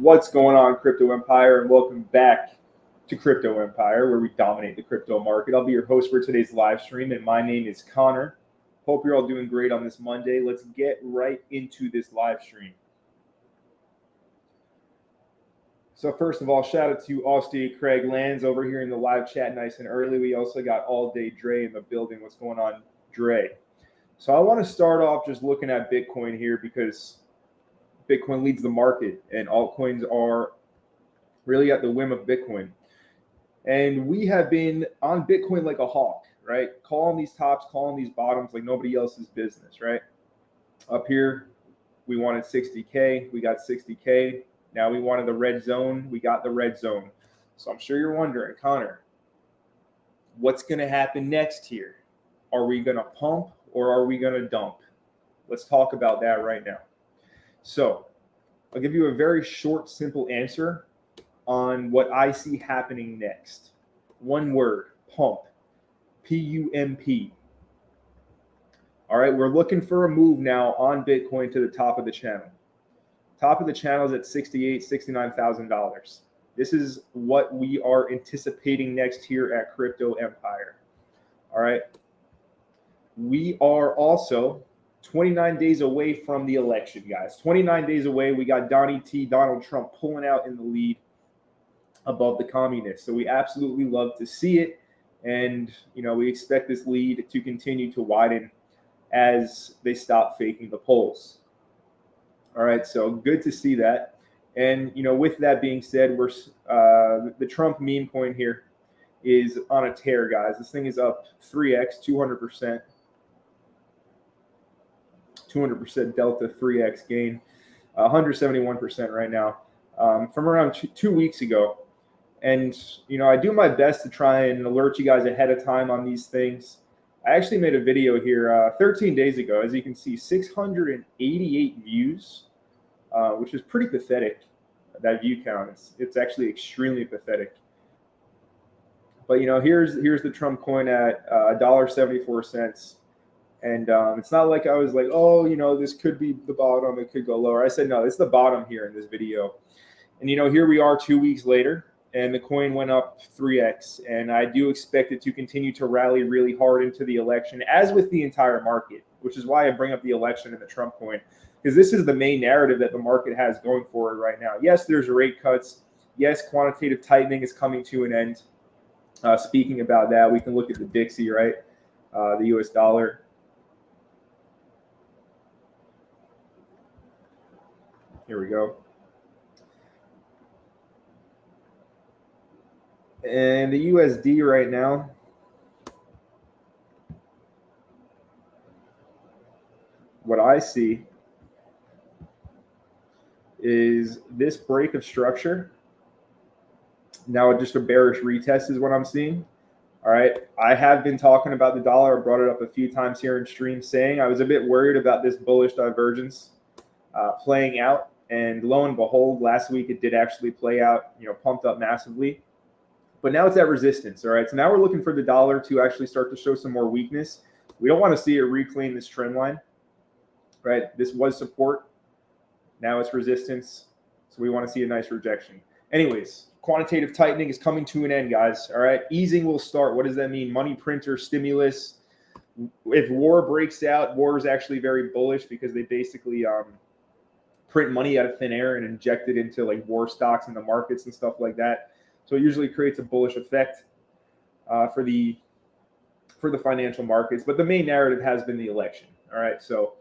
What's going on, Crypto Empire, and welcome back to Crypto Empire, where we dominate the crypto market. I'll be your host for today's live stream, and my name is Connor. Hope you're all doing great on this Monday. Let's get right into this live stream. So first of all, shout out to Allstate Craig Lands over here in the live chat nice and early. We also got All Day Dre in the building. What's going on, Dre? So I want to start off just looking at Bitcoin here because Bitcoin leads the market and altcoins are really at the whim of Bitcoin. And we have been on Bitcoin like a hawk, right? Calling these tops, calling these bottoms like nobody else's business, right? Up here, we wanted 60K. We got 60K. Now we wanted the red zone. We got the red zone. So I'm sure you're wondering, Connor, what's going to happen next here? Are we going to pump or are we going to dump? Let's talk about that right now. So I'll give you a very short, simple answer on what I see happening next. One word, pump, P-U-M-P. All right, we're looking for a move now on Bitcoin to the top of the channel. Top of the channel is at $68,000, $69,000. This is what we are anticipating next here at Crypto Empire. All right. We are also 29 days away from the election, guys. 29 days away. We got Donnie T, Donald Trump, pulling out in the lead above the communists. So we absolutely love to see it. And, you know, we expect this lead to continue to widen as they stop faking the polls. All right, so good to see that. And, you know, with that being said, we're the Trump meme coin here is on a tear, guys. This thing is up 3x, 200%. 200% delta, 3x gain, 171% right now, from around 2 weeks ago. And, you know, I do my best to try and alert you guys ahead of time on these things. I actually made a video here 13 days ago. As you can see, 688 views, which is pretty pathetic, that view count. It's actually extremely pathetic. But, you know, here's the Trump coin at $1.74. And it's not like I was like, oh, you know, this could be the bottom. It could go lower. I said, no, it's the bottom here in this video. And, you know, here we are 2 weeks later, and the coin went up 3x. And I do expect it to continue to rally really hard into the election, as with the entire market, which is why I bring up the election and the Trump coin, because this is the main narrative that the market has going forward right now. Yes, there's rate cuts. Yes, quantitative tightening is coming to an end. Speaking about that, we can look at the Dixie, right? The US dollar. Here we go. And the USD right now, what I see is this break of structure. Now just a bearish retest is what I'm seeing. All right. I have been talking about the dollar. I brought it up a few times here in stream, saying I was a bit worried about this bullish divergence playing out. And lo and behold, last week it did actually play out, you know, pumped up massively. But now it's at resistance, all right? So now we're looking for the dollar to actually start to show some more weakness. We don't want to see it reclaim this trend line, right? This was support. Now it's resistance. So we want to see a nice rejection. Anyways, quantitative tightening is coming to an end, guys, all right? Easing will start. What does that mean? Money printer, stimulus. If war breaks out, war is actually very bullish because they basically print money out of thin air and inject it into like war stocks in the markets and stuff like that. So it usually creates a bullish effect for the financial markets. But the main narrative has been the election. All right. So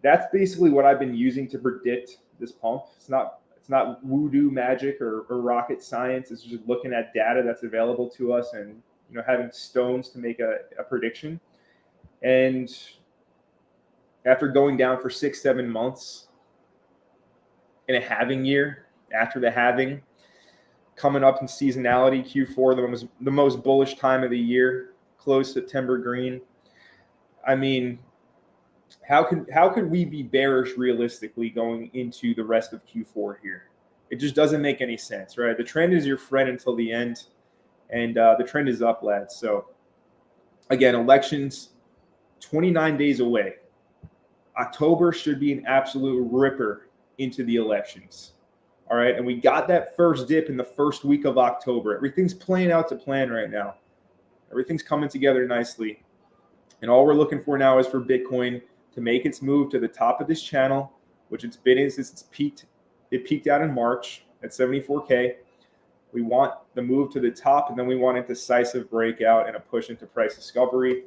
that's basically what I've been using to predict this pump. It's not voodoo magic or rocket science. It's just looking at data that's available to us and, you know, having stones to make a prediction. And after going down for 6-7 months, in a halving year, after the halving, coming up in seasonality, Q4, the most bullish time of the year, close September green. I mean, how could we be bearish realistically going into the rest of Q4 here? It just doesn't make any sense, right? The trend is your friend until the end, and the trend is up, lads. So again, elections 29 days away. October should be an absolute ripper into the elections. All right, and we got that first dip in the first week of October. Everything's playing out to plan right now. Everything's coming together nicely. And all we're looking for now is for Bitcoin to make its move to the top of this channel, which it's been in since it's peaked. It peaked out in March at 74K. We want the move to the top, and then we want a decisive breakout and a push into price discovery.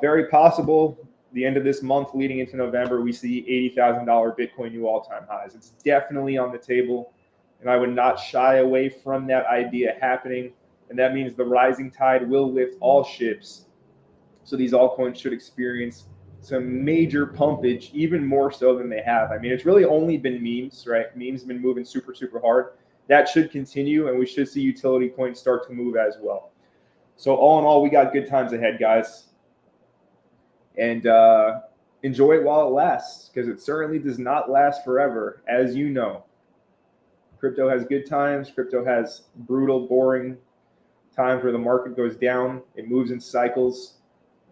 Very possible the end of this month leading into November, we see $80,000 Bitcoin new all-time highs. It's definitely on the table, and I would not shy away from that idea happening. And that means the rising tide will lift all ships. So these altcoins should experience some major pumpage, even more so than they have. I mean, it's really only been memes, right? Memes have been moving super, super hard. That should continue, and we should see utility coins start to move as well. So all in all, we got good times ahead, guys. And enjoy it while it lasts, because it certainly does not last forever, as you know. Crypto has good times. Crypto has brutal, boring times where the market goes down. It moves in cycles,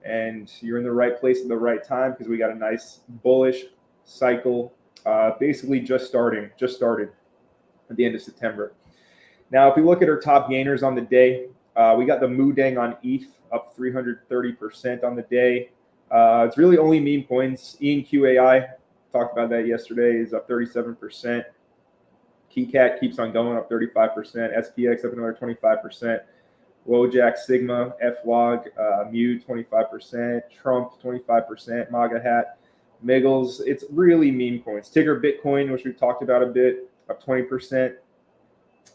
and you're in the right place at the right time, because we got a nice bullish cycle basically just started at the end of September. Now, if we look at our top gainers on the day, we got the Moodang on ETH up 330% on the day. It's really only meme coins. ENQAI, talked about that yesterday, is up 37%. KeyCat keeps on going, up 35%. SPX up another 25%. Wojak, Sigma, FLOG, Mew 25%. Trump 25%. MAGA Hat, Miggles. It's really meme coins. Tigger Bitcoin, which we've talked about a bit, up 20%.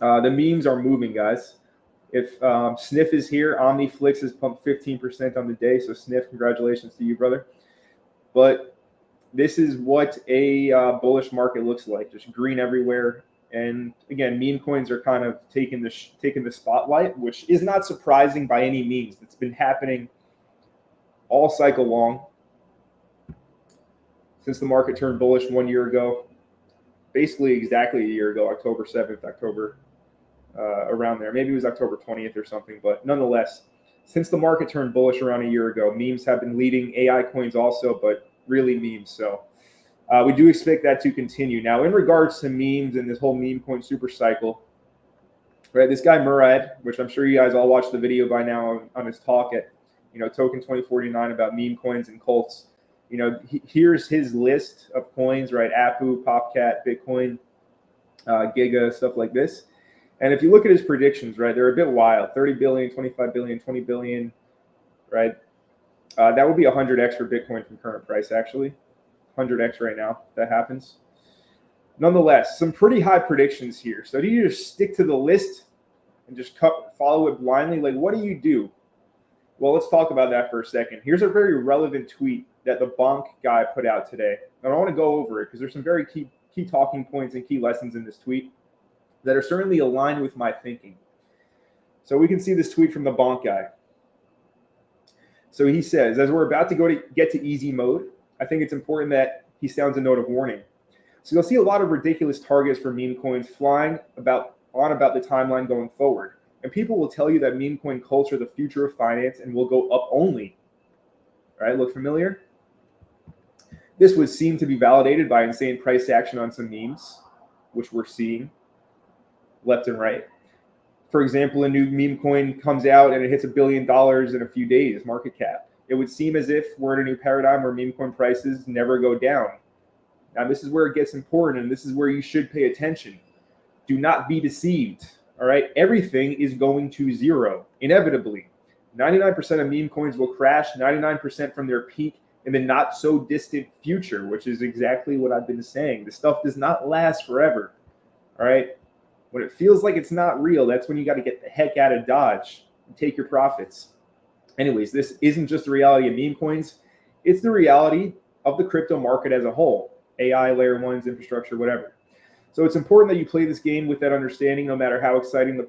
The memes are moving, guys. If Sniff is here, OmniFlix has pumped 15% on the day. So Sniff, congratulations to you, brother. But this is what a bullish market looks like. Just green everywhere. And again, meme coins are kind of taking the spotlight, which is not surprising by any means. It's been happening all cycle long since the market turned bullish 1 year ago. Basically exactly a year ago, October 7th, around there. Maybe it was October 20th or something, but nonetheless, since the market turned bullish around a year ago, memes have been leading, AI coins also, but really memes. So we do expect that to continue. Now, in regards to memes and this whole meme coin super cycle, right? This guy Murad, which I'm sure you guys all watched the video by now on his talk at, Token 2049 about meme coins and cults. Here's his list of coins, right? Apu, Popcat, Bitcoin, Giga, stuff like this. And if you look at his predictions, right, they're a bit wild. 30 billion, 25 billion, 20 billion, right? That would be 100x for Bitcoin from current price, actually. 100x right now, if that happens. Nonetheless, some pretty high predictions here. So do you just stick to the list and just follow it blindly? Like, what do you do? Well, let's talk about that for a second. Here's a very relevant tweet that the Bonk guy put out today. And I want to go over it because there's some very key talking points and key lessons in this tweet that are certainly aligned with my thinking. So we can see this tweet from the Bonk guy. So he says, as we're about to get to easy mode, I think it's important that he sounds a note of warning. So you'll see a lot of ridiculous targets for meme coins flying about the timeline going forward. And people will tell you that meme coin cults are the future of finance and will go up only. All right, look familiar? This would seem to be validated by insane price action on some memes, which we're seeing left and right. For example, a new meme coin comes out and it hits $1 billion in a few days, market cap. It would seem as if we're in a new paradigm where meme coin prices never go down. Now, this is where it gets important, and this is where you should pay attention. Do not be deceived, all right? Everything is going to zero, inevitably. 99% of meme coins will crash, 99% from their peak in the not-so-distant future, which is exactly what I've been saying. This stuff does not last forever, all right? When it feels like it's not real, that's when you got to get the heck out of Dodge and take your profits. Anyways, this isn't just the reality of meme coins. It's the reality of the crypto market as a whole. AI, layer ones, infrastructure, whatever. So it's important that you play this game with that understanding, no matter how exciting the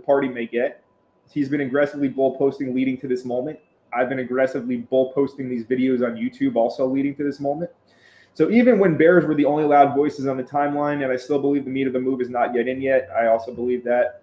party may get. He's been aggressively bull posting leading to this moment. I've been aggressively bull posting these videos on YouTube also leading to this moment. So even when bears were the only loud voices on the timeline, and I still believe the meat of the move is not yet in yet, I also believe that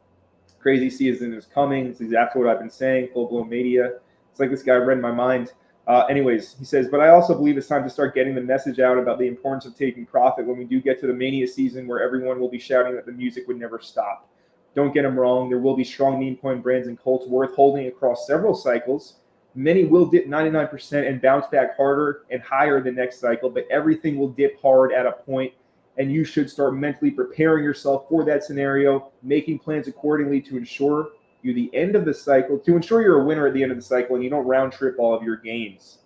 crazy season is coming. This is exactly what I've been saying, full-blown mania. It's like this guy read my mind. Anyways, he says, but I also believe it's time to start getting the message out about the importance of taking profit when we do get to the mania season, where everyone will be shouting that the music would never stop. Don't get him wrong. There will be strong meme coin brands and cults worth holding across several cycles. Many will dip 99% and bounce back harder and higher the next cycle, but everything will dip hard at a point, and you should start mentally preparing yourself for that scenario, making plans accordingly to ensure the end of the cycle, to ensure you're a winner at the end of the cycle and you don't round trip all of your gains.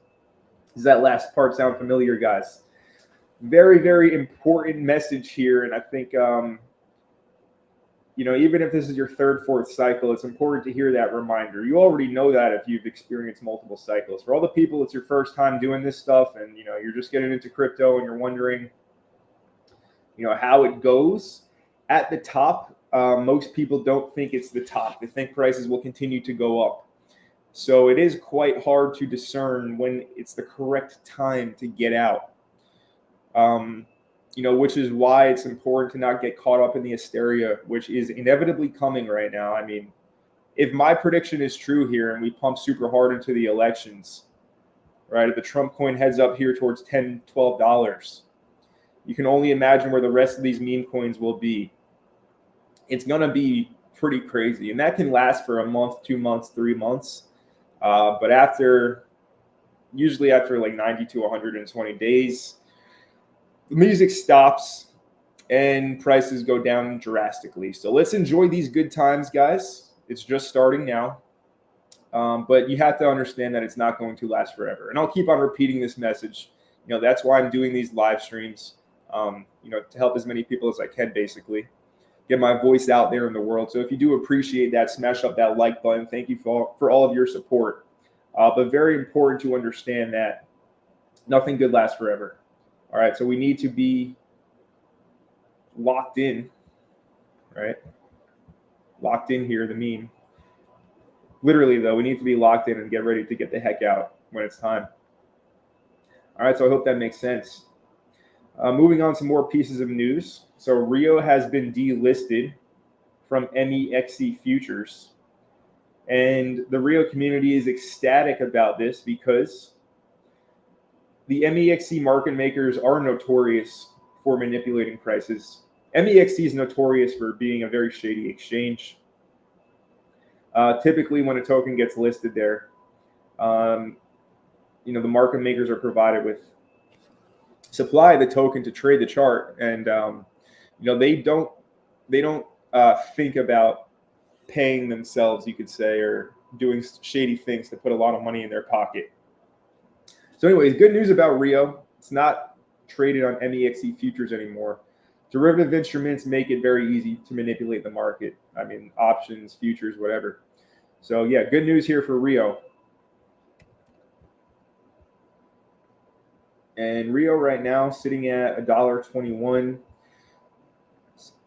Does that last part sound familiar, guys? Very, very important message here. And I think, even if this is your third, fourth cycle, it's important to hear that reminder. You already know that if you've experienced multiple cycles. For all the people, it's your first time doing this stuff and, you're just getting into crypto and you're wondering, how it goes at the top. Most people don't think it's the top. They think prices will continue to go up. So it is quite hard to discern when it's the correct time to get out. Which is why it's important to not get caught up in the hysteria, which is inevitably coming right now. I mean, if my prediction is true here and we pump super hard into the elections, right, if the Trump coin heads up here towards $10, $12, you can only imagine where the rest of these meme coins will be. It's going to be pretty crazy. And that can last for a month, 2 months, 3 months. But usually after like 90 to 120 days, the music stops and prices go down drastically. So let's enjoy these good times, guys. It's just starting now. But you have to understand that it's not going to last forever. And I'll keep on repeating this message. That's why I'm doing these live streams, to help as many people as I can, basically get my voice out there in the world. So if you do appreciate that, smash up that like button. Thank you for all of your support. But very important to understand that nothing good lasts forever. All right, so we need to be locked in, right? Locked in here, the meme. Literally, though, we need to be locked in and get ready to get the heck out when it's time. All right, so I hope that makes sense. Moving on to more pieces of news. So Rio has been delisted from MEXC futures. And the Rio community is ecstatic about this because the MEXC market makers are notorious for manipulating prices. MEXC is notorious for being a very shady exchange. Typically, when a token gets listed there, the market makers are provided with supply the token to trade the chart, and they don't think about paying themselves, you could say, or doing shady things to put a lot of money in their pocket. So anyways, good news about Rio. It's not traded on MEXC futures anymore. Derivative instruments make it very easy to manipulate the market. I mean, options, futures, whatever. So yeah, good news here for Rio. And Rio right now sitting at $1.21.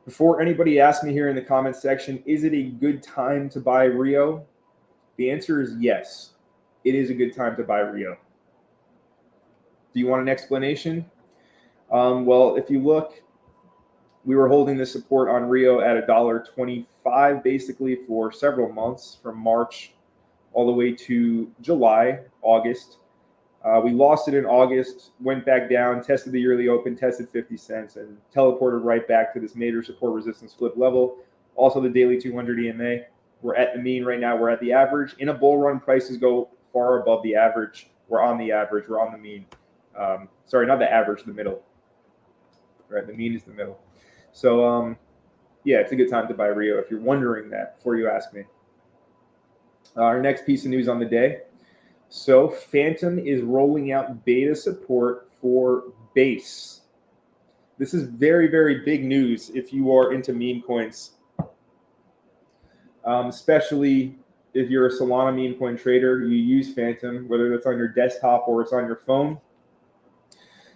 Before anybody asks me here in the comments section, is it a good time to buy Rio? The answer is yes. It is a good time to buy Rio. Do you want an explanation? Well, if you look, we were holding the support on Rio at $1.25 basically for several months, from March all the way to July, August. We lost it in August, went back down, tested the yearly open, tested 50 cents, and teleported right back to this major support resistance flip level. Also the daily 200 EMA. We're at the mean right now. We're at the average. In a bull run, prices go far above the average. We're on the average. We're on the mean. Sorry, not the average, the middle. Right, the mean is the middle. So, yeah, it's a good time to buy Rio if you're wondering that before you ask me. Our next piece of news on the day. So Phantom is rolling out beta support for Base. This is very, very big news if you are into meme coins, especially if you're a Solana meme coin trader. You use Phantom, whether that's on your desktop or it's on your phone.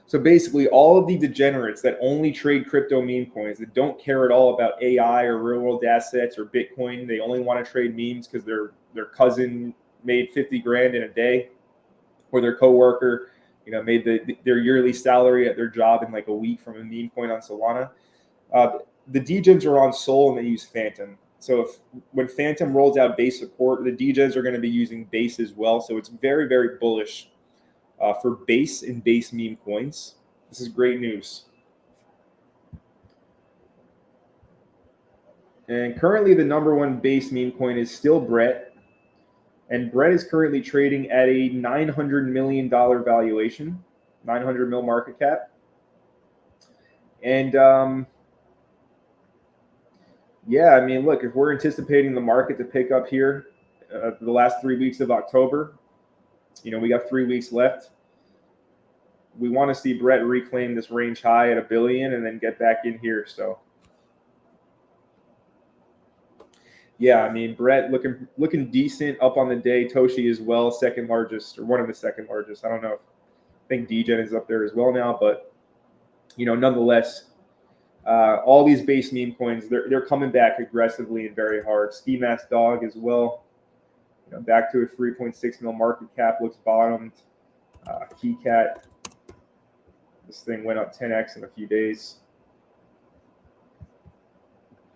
So basically, all of the degenerates that only trade crypto meme coins, that don't care at all about AI or real world assets or Bitcoin, they only want to trade memes because their cousin made 50 grand in a day, or their coworker, made their yearly salary at their job in like a week from a meme coin on Solana. The degens are on Sol and they use Phantom. So when Phantom rolls out Base support, the degens are going to be using Base as well. So it's very, very bullish for base and base meme coins. This is great news. And currently the number one base meme coin is still Brett. And Brett is currently trading at a $900 million valuation, 900 mil market cap. And yeah, I mean, look, if we're anticipating the market to pick up here the last 3 weeks of October, you know, we got 3 weeks left. We want to see Brett reclaim this range high at $1 billion and then get back in here. So yeah, I mean, Brett looking decent up on the day. Toshi as well, second largest, or one of the second largest. I don't know. I think Degen is up there as well now, but you know, nonetheless, all these base meme coins, they're coming back aggressively and very hard. Ski Mask Dog as well, you know, back to a 3.6 mil market cap, looks bottomed. Keycat, this thing went up 10x in a few days.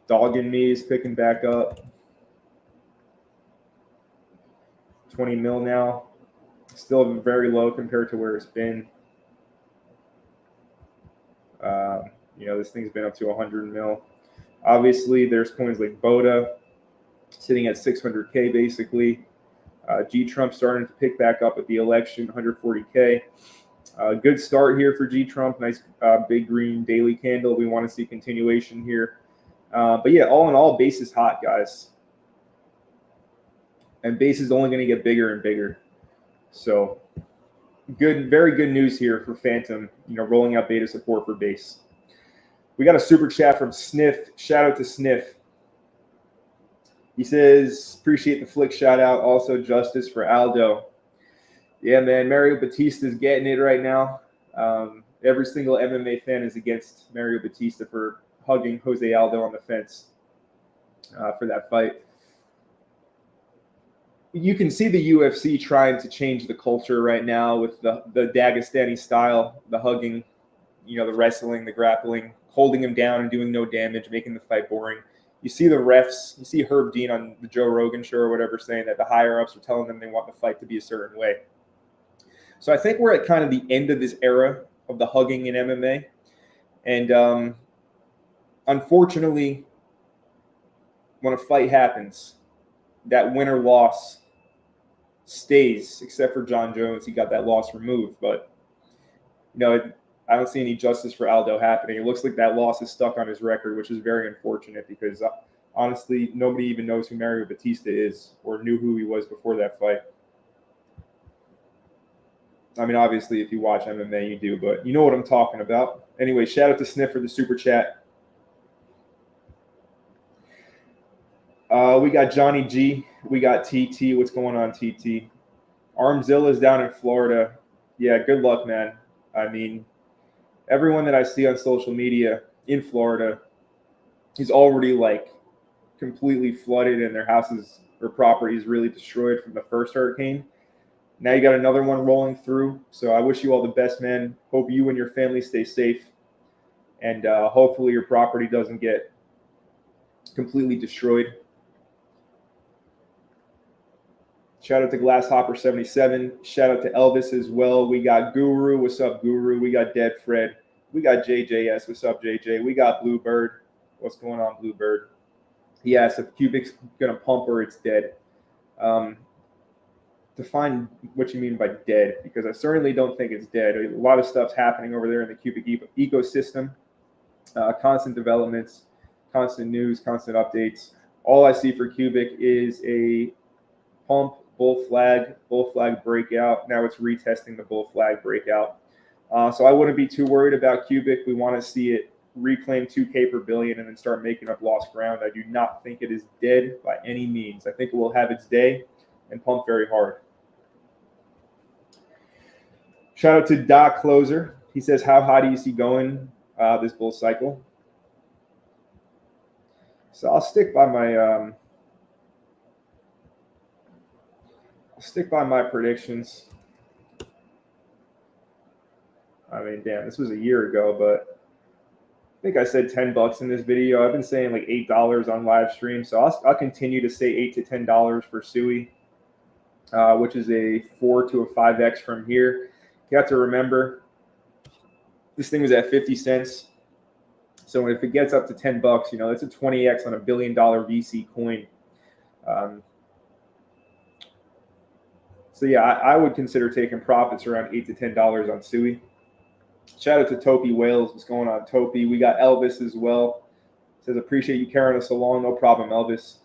Dog and Me is picking back up. 20 mil now. Still very low compared to where it's been. You know, this thing's been up to 100 mil. Obviously, there's coins like Boda sitting at 600K basically. G Trump starting to pick back up at the election, 140K. Good start here for G Trump. Nice big green daily candle. We want to see continuation here. But yeah, all in all, base is hot, guys. And base is only going to get bigger and bigger. So good, very good news here for Phantom, you know, rolling out beta support for base. We got a super chat from Sniff. Shout out to Sniff. He says, appreciate the flick shout out. Also, justice for Aldo. Yeah, man, Mario Batista's getting it right now. Every single MMA fan is against Mario Batista for hugging Jose Aldo on the fence for that fight. You can see the UFC trying to change the culture right now with the Dagestani style, the hugging, you know, the wrestling, the grappling, holding him down and doing no damage, making the fight boring. You see the refs, you see Herb Dean on the Joe Rogan show or whatever saying that the higher-ups are telling them they want the fight to be a certain way. So I think we're at kind of the end of this era of the hugging in MMA. And unfortunately, when a fight happens, that win-or-loss stays, except for John Jones. He got that loss removed. But, you know, I don't see any justice for Aldo happening. It looks like that loss is stuck on his record, which is very unfortunate because, honestly, nobody even knows who Mario Batista is or knew who he was before that fight. I mean, obviously, if you watch MMA, you do, but you know what I'm talking about. Anyway, shout out to Sniff for the super chat. We got Johnny G. We got TT. What's going on, TT? Armzilla's down in Florida. Yeah, good luck, man. I mean, everyone that I see on social media in Florida is already like completely flooded and their houses or properties really destroyed from the first hurricane. Now you got another one rolling through. So I wish you all the best, man. Hope you and your family stay safe. And hopefully your property doesn't get completely destroyed. Shout out to Glasshopper77. Shout out to Elvis as well. We got Guru. What's up, Guru? We got Dead Fred. We got JJS. What's up, JJ? We got Bluebird. What's going on, Bluebird? He asked if Cubic's going to pump or it's dead. Define what you mean by dead, because I certainly don't think it's dead. A lot of stuff's happening over there in the Cubic ecosystem. Constant developments, constant news, constant updates. All I see for Cubic is a pump, bull flag breakout. Now it's retesting the bull flag breakout. So I wouldn't be too worried about Cubic. We want to see it reclaim 2K per billion and then start making up lost ground. I do not think it is dead by any means. I think it will have its day and pump very hard. Shout out to Doc Closer. He says, how high do you see going this bull cycle? So I'll stick by my predictions. I mean, damn, this was a year ago, but I think I said $10 in this video. I've been saying like $8 on live stream, so I'll continue to say $8 to $10 for Sui, which is a 4 to a 5x from here. You have to remember, this thing was at 50 cents. So if it gets up to $10, you know, that's a 20x on $1 billion VC coin. So yeah, I would consider taking profits around $8 to $10 on Sui. Shout out to Topi Wales. What's going on, Topi? We got Elvis as well. Says, appreciate you carrying us along. No problem, Elvis.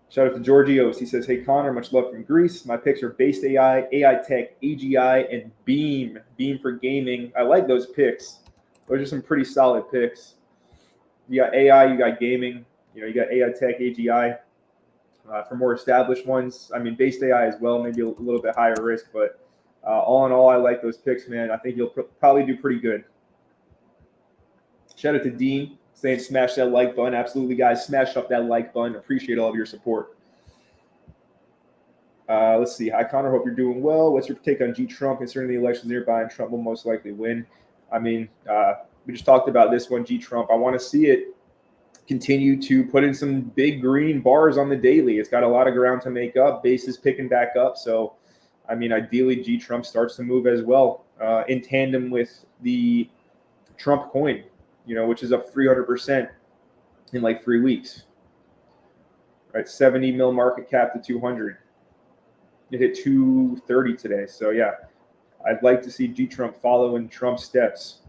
Shout out to Georgios. He says, hey, Connor, much love from Greece. My picks are Based AI, AI Tech, AGI, and Beam. Beam for gaming. I like those picks. Those are some pretty solid picks. You got AI, you got gaming. You know, you got AI Tech, AGI. For more established ones, I mean, Based AI as well, maybe a little bit higher risk, but all in all, I like those picks, man. I think you'll probably do pretty good. Shout out to Dean saying smash that like button. Absolutely, guys. Smash up that like button. Appreciate all of your support. Let's see. Hi, Connor. Hope you're doing well. What's your take on G Trump concerning the elections nearby and Trump will most likely win? I mean, we just talked about this one, G Trump. I want to see it continue to put in some big green bars on the daily. It's got a lot of ground to make up. Base is picking back up. So, I mean, ideally, G Trump starts to move as well in tandem with the Trump coin, you know, which is up 300% in like 3 weeks. Right, 70 mil market cap to 200. It hit 230 today. So yeah, I'd like to see G Trump follow in Trump's steps.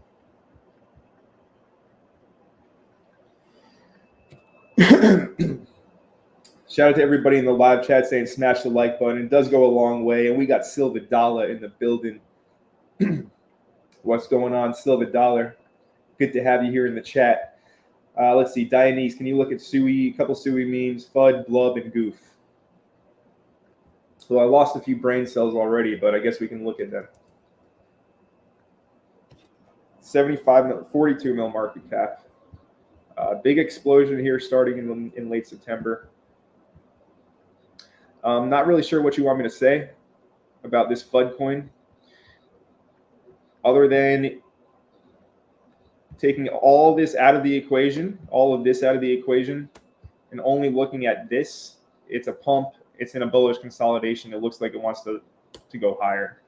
Shout out to everybody in the live chat saying smash the like button. It does go a long way. And we got Silva Dollar in the building. What's going on, Silva Dollar? Good to have you here in the chat. Let's see. Dianese, can you look at Sui? A couple Sui memes, FUD, Blub, and Goof. So I lost a few brain cells already, but I guess we can look at them. 75 mil, 42 mil market cap. Big explosion here starting in late September. Not really sure what you want me to say about this FUD coin, other than taking all this out of the equation, and only looking at this. It's a pump. It's in a bullish consolidation. It looks like it wants to go higher.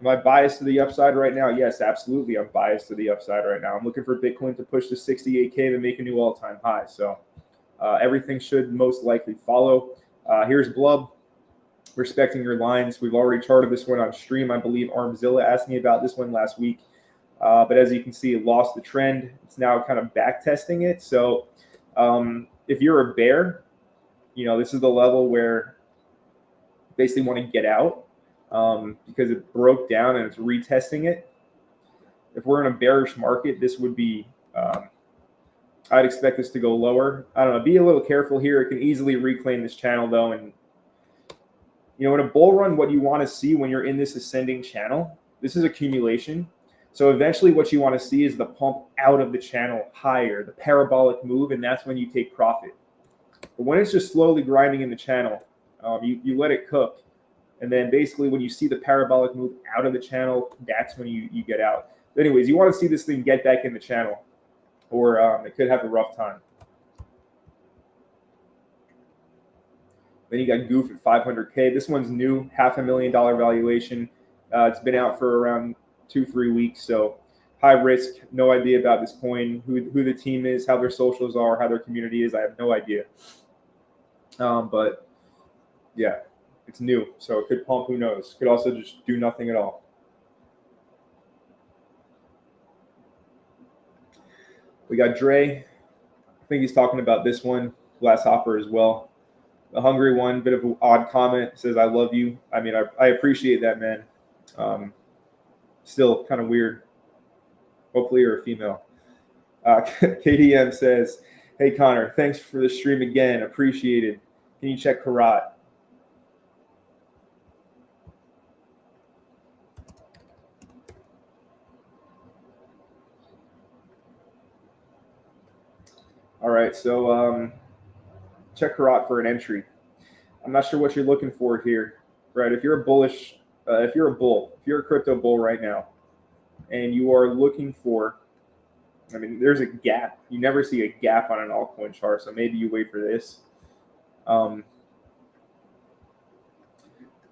Am I biased to the upside right now? Yes, absolutely. I'm biased to the upside right now. I'm looking for Bitcoin to push to 68K to make a new all-time high. So everything should most likely follow. Here's Blub. Respecting your lines. We've already charted this one on stream. I believe Armzilla asked me about this one last week. But as you can see, it lost the trend. It's now kind of back testing it. So if you're a bear, you know, this is the level where basically want to get out because it broke down and it's retesting it. If we're in a bearish market, this would be, I'd expect this to go lower. I don't know, be a little careful here. It can easily reclaim this channel though. And, you know, in a bull run, what you want to see when you're in this ascending channel, this is accumulation. So eventually what you want to see is the pump out of the channel higher, the parabolic move, and that's when you take profit. But when it's just slowly grinding in the channel, you let it cook. And then basically when you see the parabolic move out of the channel, that's when you get out. But anyways, you want to see this thing get back in the channel or it could have a rough time. Then you got Goof at 500K. This one's new, $500,000 valuation. It's been out for around 2-3 weeks. So high risk, no idea about this coin, who the team is, how their socials are, how their community is. I have no idea. But yeah, it's new. So it could pump, who knows? Could also just do nothing at all. We got Dre. I think he's talking about this one, Glass Hopper as well. The hungry one, bit of an odd comment, says, I love you. I mean, I appreciate that, man. Still kind of weird. Hopefully you're a female. KDM says, hey, Connor, thanks for the stream again. Appreciated. Can you check Karat? All right, so check Karat for an entry. I'm not sure what you're looking for here, right? If you're a bullish, if you're a crypto bull right now, and you are looking for, I mean, there's a gap. You never see a gap on an altcoin chart, so maybe you wait for this.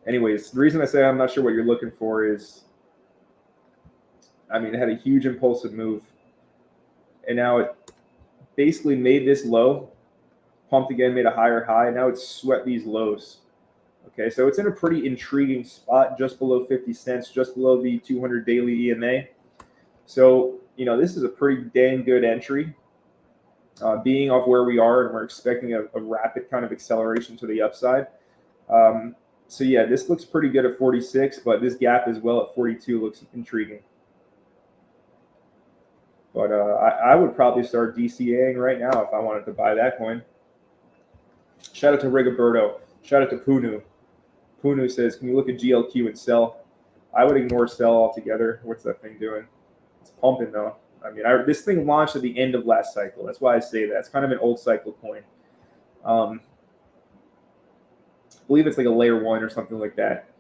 anyways, the reason I say I'm not sure what you're looking for is, I mean, it had a huge impulsive move, and now it basically made this low, pumped again, made a higher high. Now it's swept these lows. Okay, so it's in a pretty intriguing spot, just below 50 cents, just below the 200 daily EMA. So, you know, this is a pretty dang good entry. Being off where we are, and we're expecting a rapid kind of acceleration to the upside. So yeah, this looks pretty good at 46, but this gap as well at 42 looks intriguing. But I would probably start DCAing right now if I wanted to buy that coin. Shout out to Rigoberto. Shout out to Punu. Punu says, can you look at GLQ and sell? I would ignore sell altogether. What's that thing doing? It's pumping though. I mean, this thing launched at the end of last cycle. That's why I say that. It's kind of an old cycle coin. I believe it's like a layer 1 or something like that.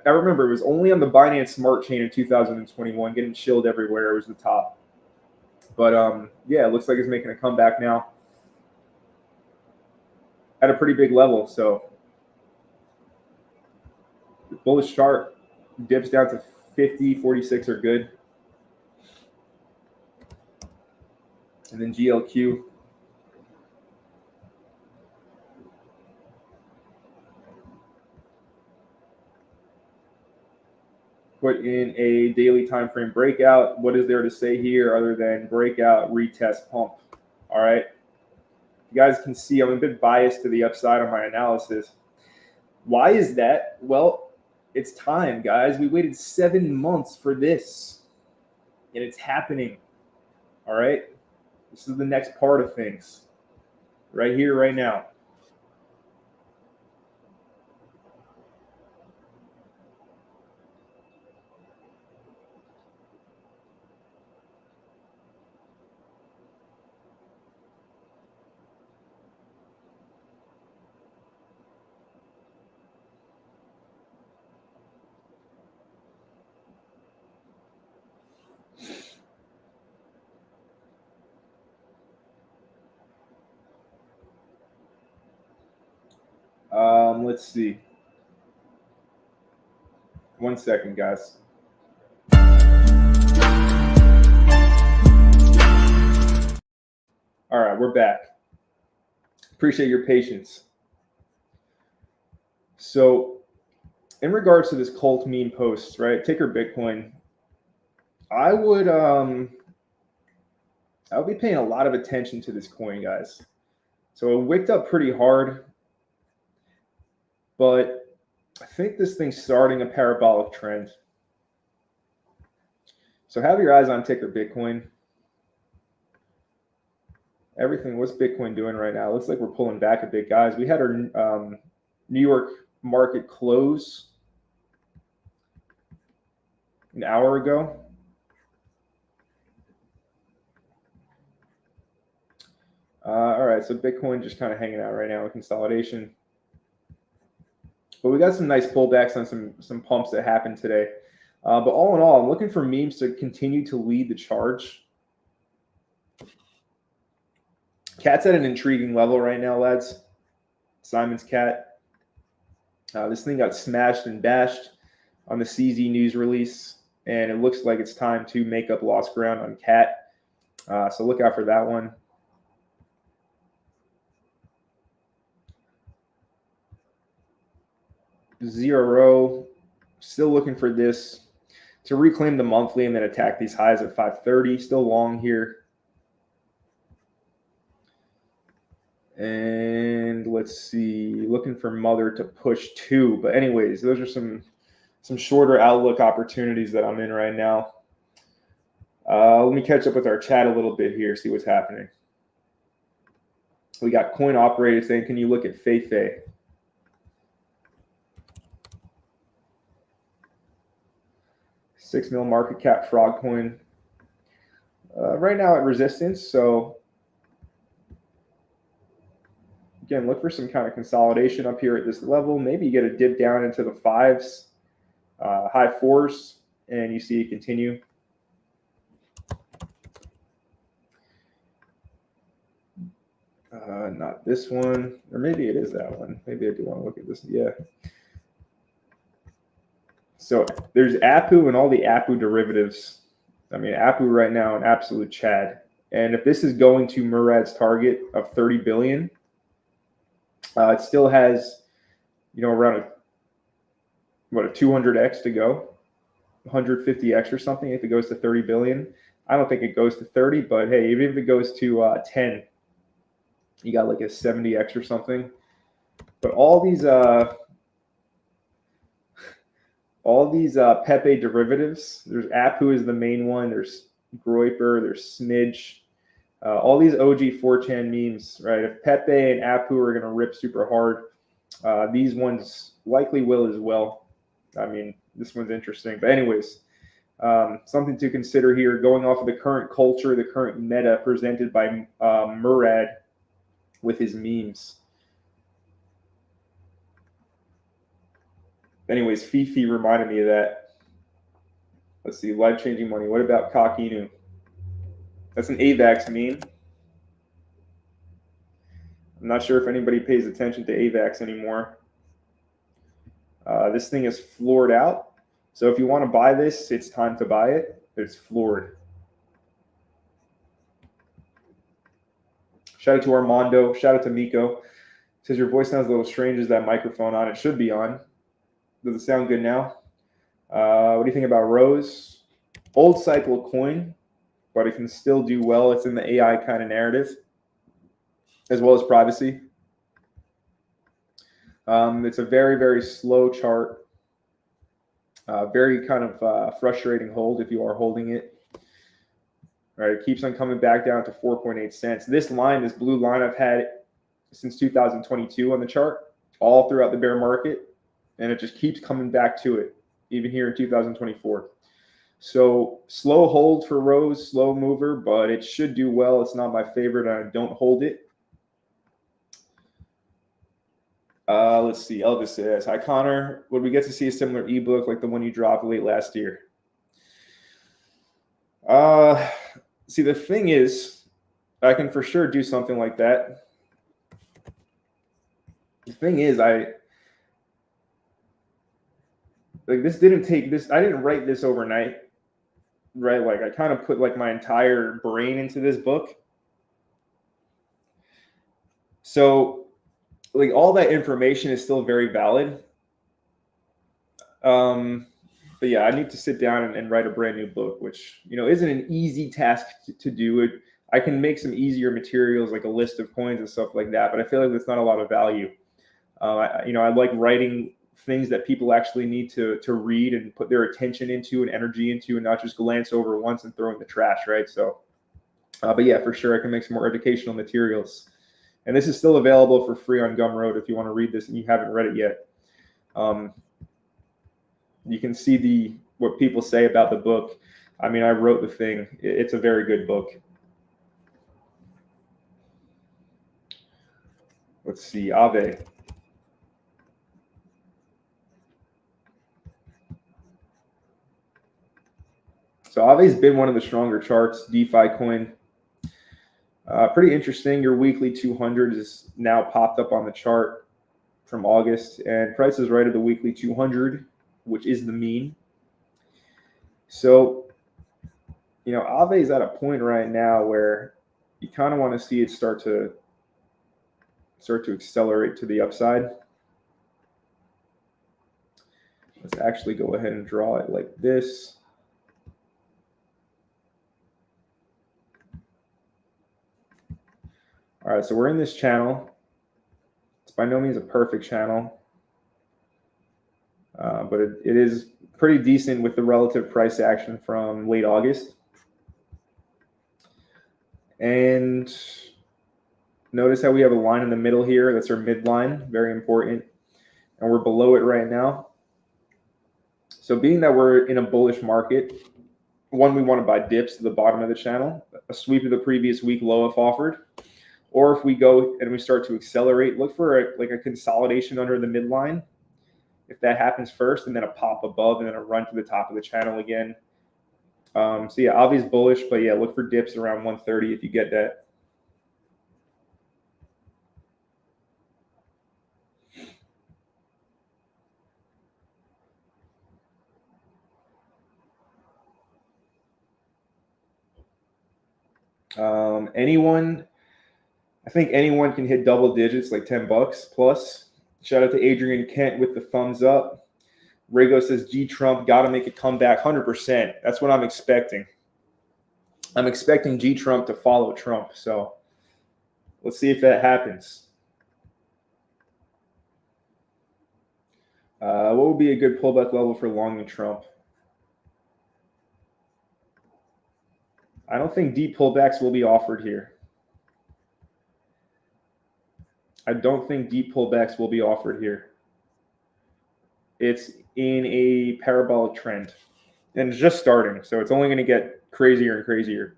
I remember it was only on the Binance Smart Chain in 2021, getting shilled everywhere. It was the top. But yeah, it looks like it's making a comeback now at a pretty big level. So the bullish chart dips down to 50, 46 are good. And then GLQ. Put in a daily time frame breakout. What is there to say here other than breakout, retest, pump? All right. You guys can see I'm a bit biased to the upside on my analysis. Why is that? Well, it's time, guys. We waited 7 months for this, and it's happening. All right. This is the next part of things right here, right now. Let's see. 1 second, guys. All right, we're back. Appreciate your patience. So, in regards to this cult meme post, right? Ticker Bitcoin. I would be paying a lot of attention to this coin, guys. So it wicked up pretty hard, but I think this thing's starting a parabolic trend. So have your eyes on ticker Bitcoin. Everything, what's Bitcoin doing right now? Looks like we're pulling back a bit, guys. We had our New York market close an hour ago. All right, so Bitcoin just kind of hanging out right now with consolidation. But we got some nice pullbacks on some pumps that happened today. But all in all, I'm looking for memes to continue to lead the charge. Cat's at an intriguing level right now, lads. Simon's cat. This thing got smashed and bashed on the CZ news release, and it looks like it's time to make up lost ground on cat. So look out for that one. Zero, still looking for this to reclaim the monthly and then attack these highs at 530. Still long here. And let's see, looking for mother to push 2. But anyways, those are some shorter outlook opportunities that I'm in right now. Let me catch up with our chat a little bit here, see what's happening. We got Coin Operator saying, can you look at Feifei? $6 million market cap frog coin. Right now at resistance, so again, look for some kind of consolidation up here at this level. Maybe you get a dip down into the 5s, high 4s, and you see it continue. Not this one, or maybe it is that one. Maybe I do want to look at this. Yeah. So there's Apu and all the Apu derivatives. I mean, Apu right now an absolute chad. And if this is going to Murad's target of 30 billion, it still has, around a 200x to go, 150x or something. If it goes to 30 billion, I don't think it goes to 30, but hey, even if it goes to 10, you got like a 70x or something. But all these Pepe derivatives, there's Apu is the main one. There's Groiper, there's Smidge. All these OG 4chan memes, right? If Pepe and Apu are going to rip super hard, these ones likely will as well. I mean, this one's interesting. But anyways, something to consider here, going off of the current culture, the current meta presented by Murad with his memes. Anyways, Fifi reminded me of that. Let's see, life-changing money. What about Kakinu? That's an AVAX meme. I'm not sure if anybody pays attention to AVAX anymore. This thing is floored out. So if you want to buy this, it's time to buy it. It's floored. Shout out to Armando. Shout out to Miko. Says your voice sounds a little strange. Is that microphone on? It should be on. Does it sound good now? What do you think about Rose? Old cycle coin, but it can still do well. It's in the AI kind of narrative, as well as privacy. It's a very, very slow chart. Very kind of frustrating hold if you are holding it. All right, it keeps on coming back down to 4.8 cents. This line, this blue line, I've had it since 2022 on the chart, all throughout the bear market, and it just keeps coming back to it, even here in 2024. So slow hold for Rose, slow mover, but it should do well. It's not my favorite. I don't hold it. Let's see. Elvis says, hi, Connor. Would we get to see a similar ebook like the one you dropped late last year? See, the thing is, I can for sure do something like that. The thing is, I didn't write this overnight, right? Like I kind of put like my entire brain into this book. So like all that information is still very valid. But yeah, I need to sit down and write a brand new book, which, isn't an easy task to do. I can make some easier materials like a list of coins and stuff like that, but I feel like there's not a lot of value. I like writing things that people actually need to read and put their attention into and energy into, and not just glance over once and throw in the trash, right? So, but yeah, for sure, I can make some more educational materials. And this is still available for free on Gumroad if you want to read this and you haven't read it yet. You can see what people say about the book. I mean, I wrote the thing. It's a very good book. Let's see, Aave. So Aave's been one of the stronger charts, DeFi coin. Pretty interesting. Your weekly 200 is now popped up on the chart from August, and price is right at the weekly 200, which is the mean. So, Aave is at a point right now where you kind of want to see it start to accelerate to the upside. Let's actually go ahead and draw it like this. All right, so we're in this channel. It's by no means a perfect channel, but it is pretty decent with the relative price action from late August. And notice how we have a line in the middle here. That's our midline, very important. And we're below it right now. So being that we're in a bullish market, one, we want to buy dips to the bottom of the channel, a sweep of the previous week low if offered. Or if we go and we start to accelerate, look for a consolidation under the midline. If that happens first, and then a pop above, and then a run to the top of the channel again. So yeah, obviously bullish, but yeah, look for dips around 130 if you get that. Anyone, I think anyone can hit double digits, like $10 plus. Shout out to Adrian Kent with the thumbs up. Rago says G Trump got to make a comeback, 100%. That's what I'm expecting. I'm expecting G Trump to follow Trump. So let's see if that happens. What would be a good pullback level for long and Trump? I don't think deep pullbacks will be offered here. I don't think deep pullbacks will be offered here. It's in a parabolic trend, and it's just starting, so it's only going to get crazier and crazier.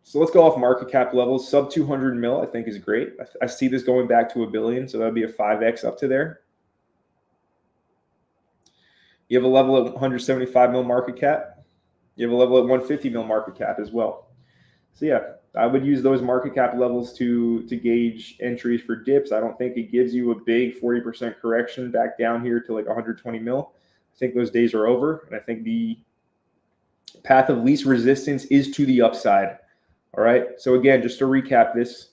So let's go off market cap levels. Sub 200 mil, I think, is great. I see this going back to $1 billion, so that would be a 5x up to there. You have a level at 175 mil market cap. You have a level at 150 mil market cap as well. So yeah, I would use those market cap levels to gauge entries for dips. I don't think it gives you a big 40% correction back down here to like 120 mil. I think those days are over, and I think the path of least resistance is to the upside. All right. So again, just to recap this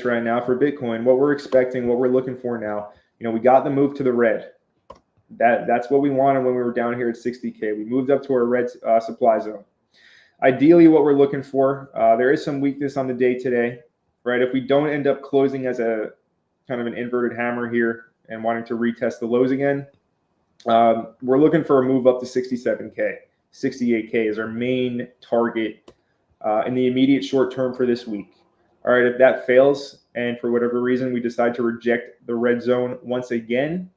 right now for Bitcoin, what we're expecting, what we're looking for now, we got the move to the red. That's what we wanted when we were down here at 60K. We moved up to our red supply zone. Ideally, what we're looking for, there is some weakness on the day today, right? If we don't end up closing as a kind of an inverted hammer here and wanting to retest the lows again, we're looking for a move up to 67K. 68K is our main target in the immediate short term for this week. All right, if that fails and for whatever reason we decide to reject the red zone once again,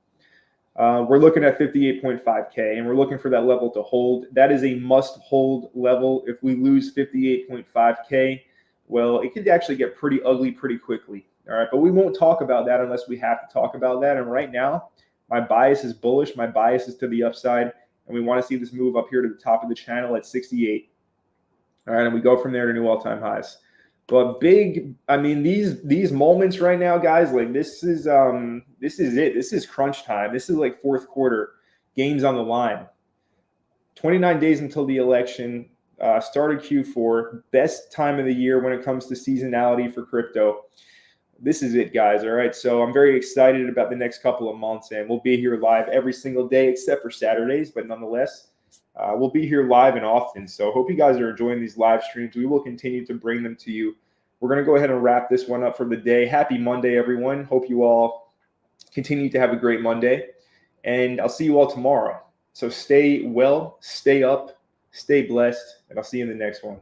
we're looking at 58.5K, and we're looking for that level to hold. That is a must-hold level. If we lose 58.5K, well, it could actually get pretty ugly pretty quickly. All right, but we won't talk about that unless we have to talk about that. And right now, my bias is bullish. My bias is to the upside. And we want to see this move up here to the top of the channel at 68. All right, and we go from there to new all-time highs. But these moments right now, guys, like this is it. This is crunch time. This is like fourth quarter, games on the line. 29 days until the election. Started Q4, best time of the year when it comes to seasonality for crypto. This is it, guys. All right. So I'm very excited about the next couple of months, and we'll be here live every single day except for Saturdays. But nonetheless, we'll be here live and often. So hope you guys are enjoying these live streams. We will continue to bring them to you. We're going to go ahead and wrap this one up for the day. Happy Monday, everyone. Hope you all continue to have a great Monday. And I'll see you all tomorrow. So stay well, stay up, stay blessed, and I'll see you in the next one.